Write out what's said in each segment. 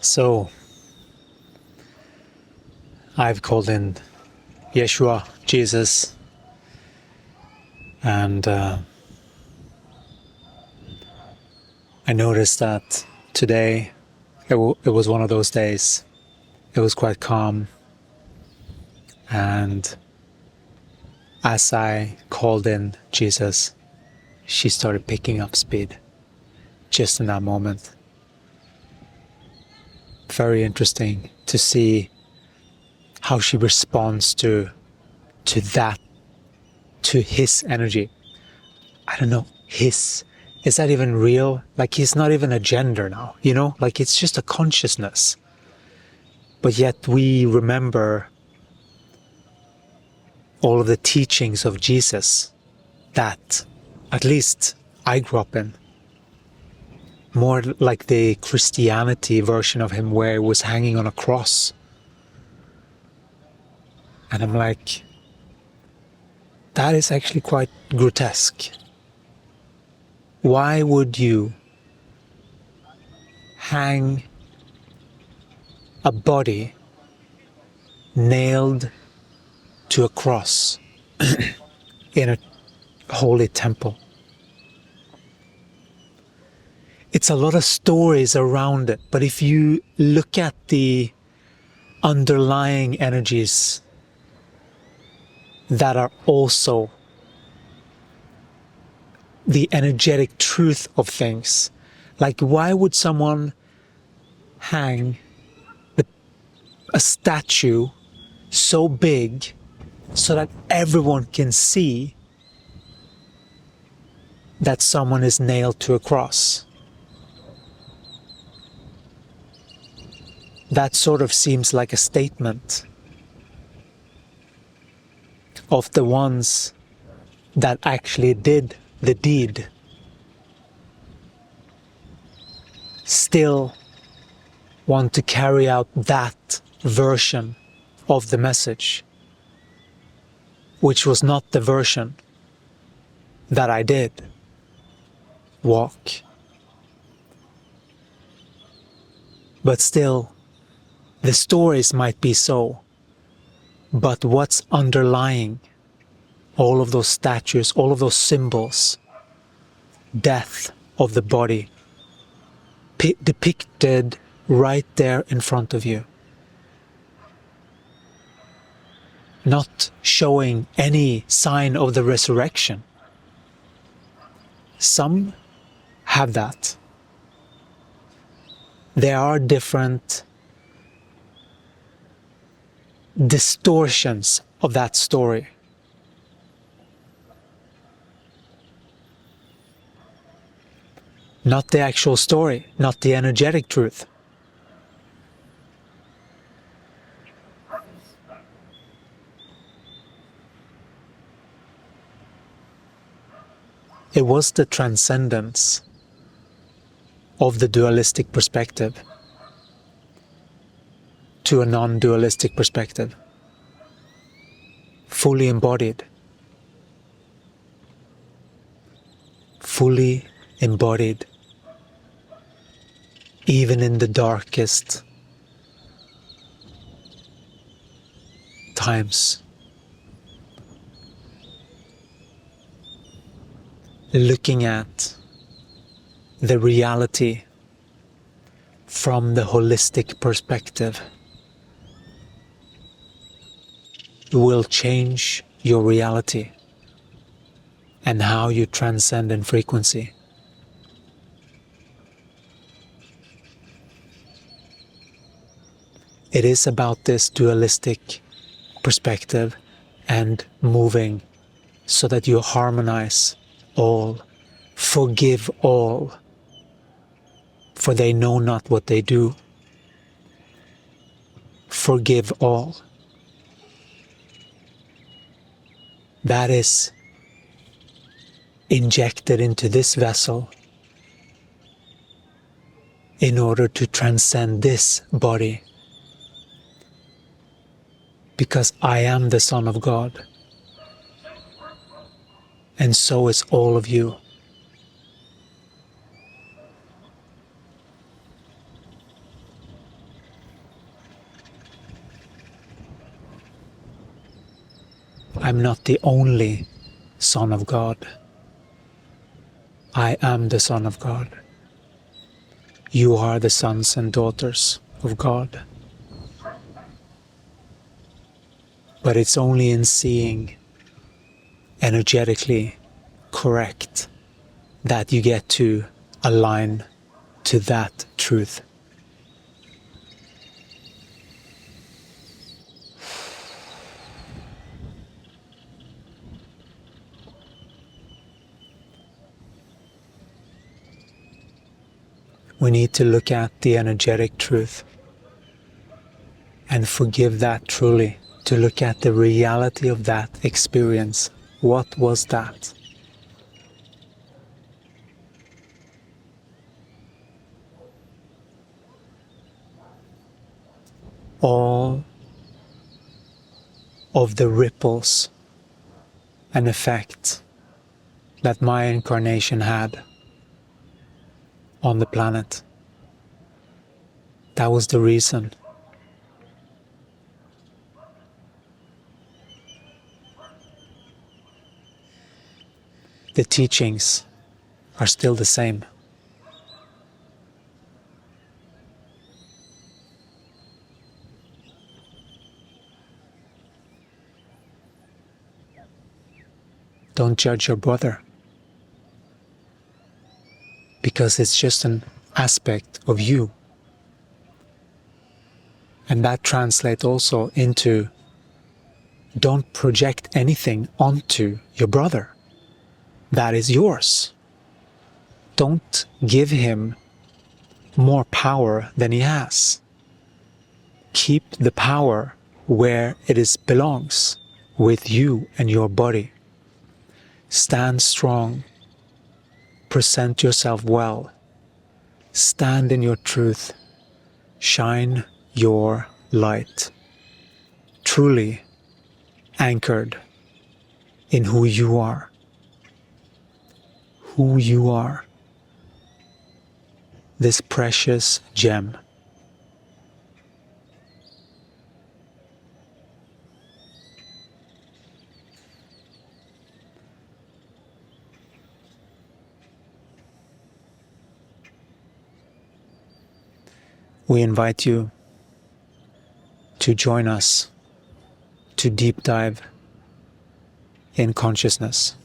So, I've called in Yeshua, Jesus, and I noticed that today it was one of those days. It was quite calm, and as I called in Jesus, she started picking up speed just in that moment. Very interesting to see how she responds to that, to his energy. I don't know, his, is that even real? Like, he's not even a gender now, you know? Like, it's just a consciousness. But yet we remember all of the teachings of Jesus that at least I grew up in. More like the Christianity version of him where he was hanging on a cross. And I'm like, that is actually quite grotesque. Why would you hang a body nailed to a cross in a holy temple? It's a lot of stories around it, but if you look at the underlying energies that are also the energetic truth of things, like why would someone hang a statue so big so that everyone can see that someone is nailed to a cross? That sort of seems like a statement of the ones that actually did the deed still want to carry out that version of the message, which was not the version that I did walk. But still, the stories might be so, but what's underlying all of those statues, all of those symbols, death of the body, depicted right there in front of you, not showing any sign of the resurrection. Some have that. There are different distortions of that story. Not the actual story, not the energetic truth. It was the transcendence of the dualistic perspective to a non-dualistic perspective, fully embodied, even in the darkest times. Looking at the reality from the holistic perspective will change your reality and how you transcend in frequency. It is about this dualistic perspective and moving so that you harmonize all, forgive all, for they know not what they do. Forgive all. That is injected into this vessel in order to transcend this body. Because I am the Son of God. And so is all of you. I'm not the only Son of God. I am the Son of God. You are the sons and daughters of God. But it's only in seeing energetically correct that you get to align to that truth. We need to look at the energetic truth and forgive that truly, to look at the reality of that experience. What was that? All of the ripples and effect that my incarnation had on the planet. That was the reason. The teachings are still the same. Don't judge your brother, because it's just an aspect of you. And that translates also into, don't project anything onto your brother. That is yours. Don't give him more power than he has. Keep the power where it belongs, with you and your body. Stand strong. Present yourself well. Stand in your truth. Shine your light. Truly anchored in who you are. Who you are. This precious gem. We invite you to join us to deep dive in consciousness,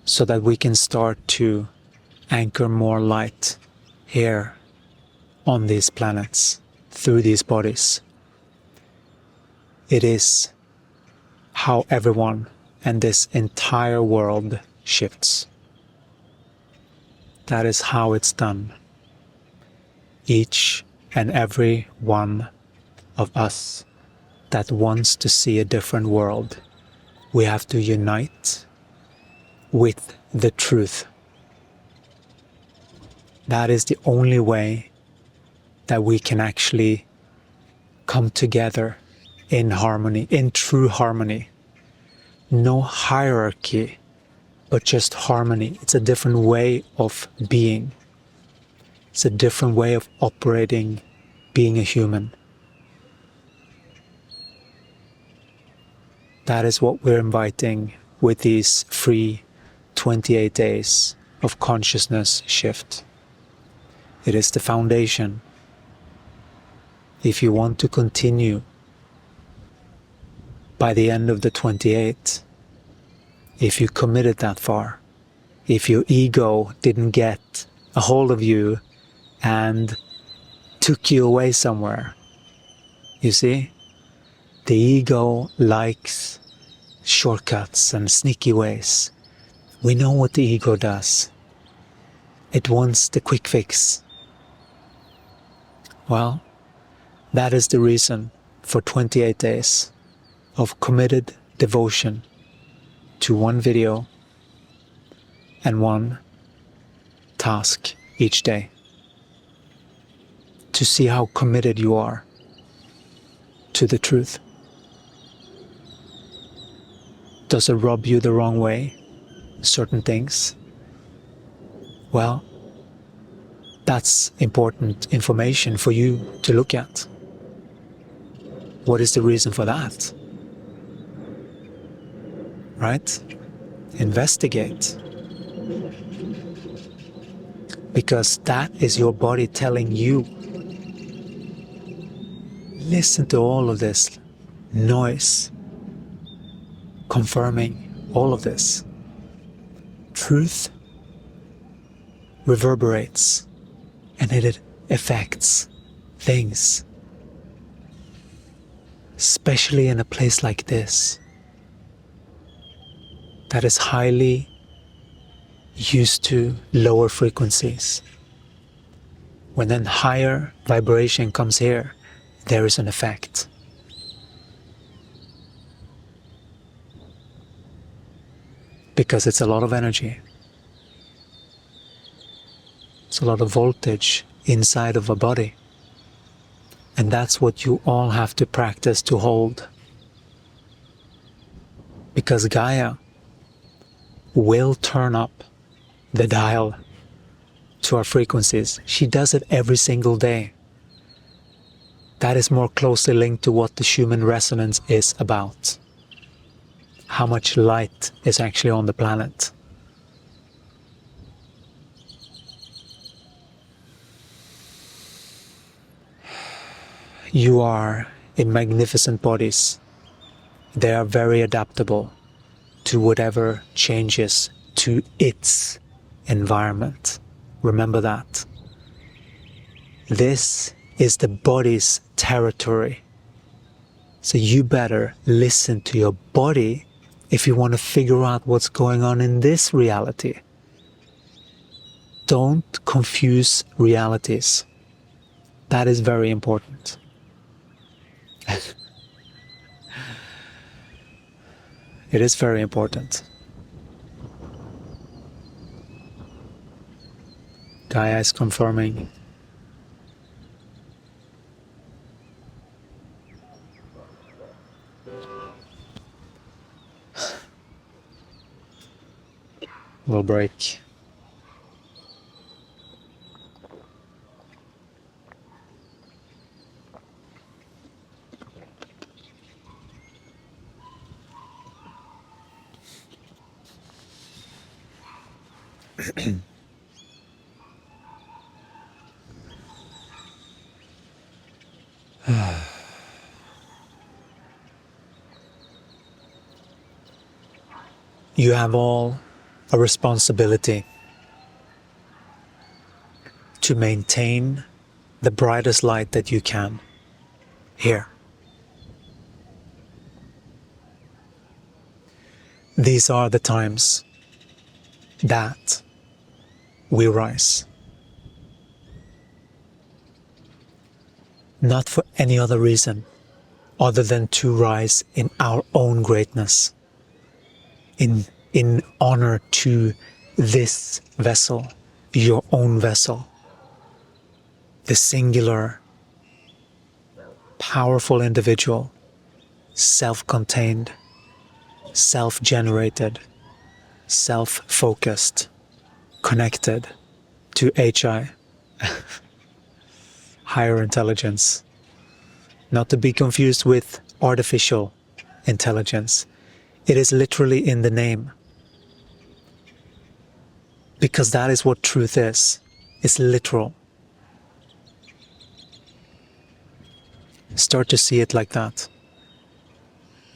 so that we can start to anchor more light here on these planets through these bodies. It is how everyone and this entire world shifts. That is how it's done. Each and every one of us that wants to see a different world, we have to unite with the truth. That is the only way that we can actually come together in harmony, in true harmony. No hierarchy, but just harmony. It's a different way of being. It's a different way of operating, being a human. That is what we're inviting with these free 28 days of consciousness shift. It is the foundation. If you want to continue by the end of the 28, if you committed that far, if your ego didn't get a hold of you and took you away somewhere, you see, the ego likes shortcuts and sneaky ways. We know what the ego does. It wants the quick fix. Well, that is the reason for 28 days of committed devotion to one video and one task each day, to see how committed you are to the truth. Does it rub you the wrong way? Certain things? Well, that's important information for you to look at. What is the reason for that? right? Investigate. Because that is your body telling you. Listen to all of this noise, confirming all of this. Truth reverberates and it affects things. Especially in a place like this that is highly used to lower frequencies. When then higher vibration comes here, there is an effect. Because it's a lot of energy. It's a lot of voltage inside of a body. And that's what you all have to practice to hold. Because Gaia will turn up the dial to our frequencies. She does it every single day. That is more closely linked to what the human resonance is about. How much light is actually on the planet. You are in magnificent bodies. They are very adaptable to whatever changes to its environment. Remember that. This is the body's territory. So you better listen to your body if you want to figure out what's going on in this reality. Don't confuse realities. That is very important. It is very important. Gaia is confirming. We'll break. You have all a responsibility to maintain the brightest light that you can here. These are the times that we rise. Not for any other reason other than to rise in our own greatness, in honor to this vessel, your own vessel, the singular, powerful individual, self-contained, self-generated, self-focused, connected to HI, higher intelligence, not to be confused with artificial intelligence. It is literally in the name, because that is what truth is. It's literal. Start to see it like that,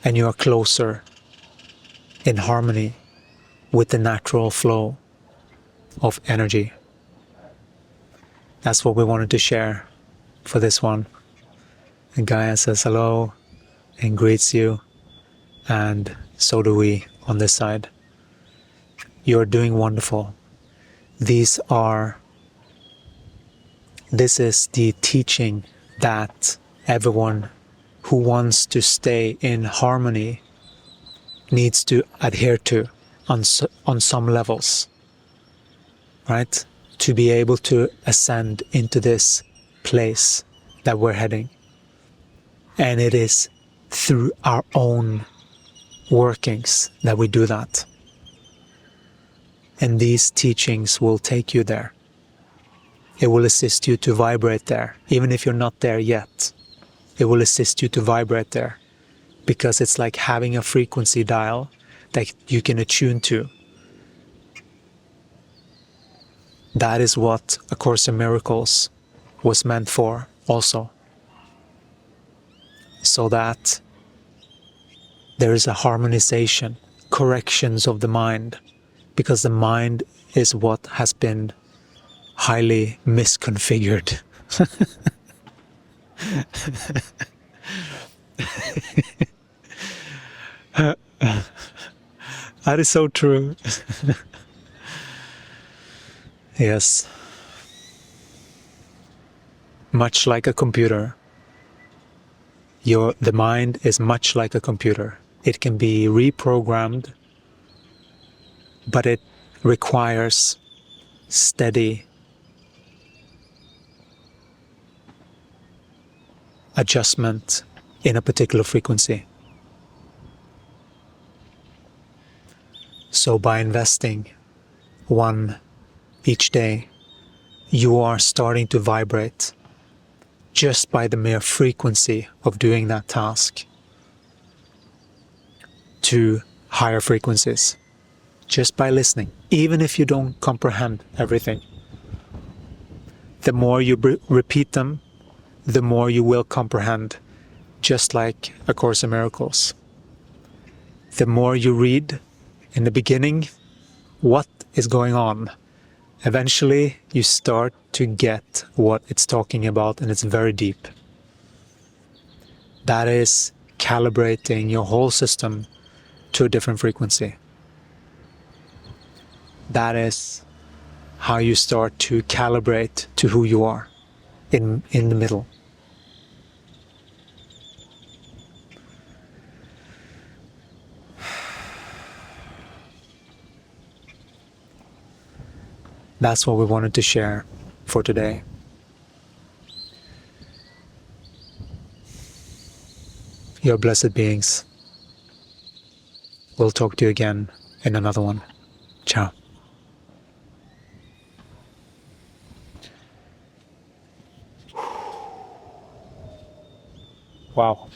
and you are closer in harmony with the natural flow of energy. That's what we wanted to share for this one. And Gaia says hello and greets you, and so do we on this side. You are doing wonderful. This is the teaching that everyone who wants to stay in harmony needs to adhere to on some levels, right? To be able to ascend into this place that we're heading. And it is through our own workings that we do that. And these teachings will take you there. It will assist you to vibrate there, even if you're not there yet. It will assist you to vibrate there, because it's like having a frequency dial that you can attune to. That is what A Course in Miracles was meant for also. So that there is a harmonization, corrections of the mind, because the mind is what has been highly misconfigured. That is so true. Yes. Much like a computer. The mind is much like a computer. It can be reprogrammed, but it requires steady adjustment in a particular frequency. So by investing one each day, you are starting to vibrate just by the mere frequency of doing that task to higher frequencies, just by listening, even if you don't comprehend everything. The more you repeat them, the more you will comprehend, just like A Course in Miracles. The more you read in the beginning, what is going on? Eventually, you start to get what it's talking about, and it's very deep. That is calibrating your whole system to a different frequency. That is how you start to calibrate to who you are in the middle. That's what we wanted to share for today. Your blessed beings. We'll talk to you again in another one. Ciao. Wow.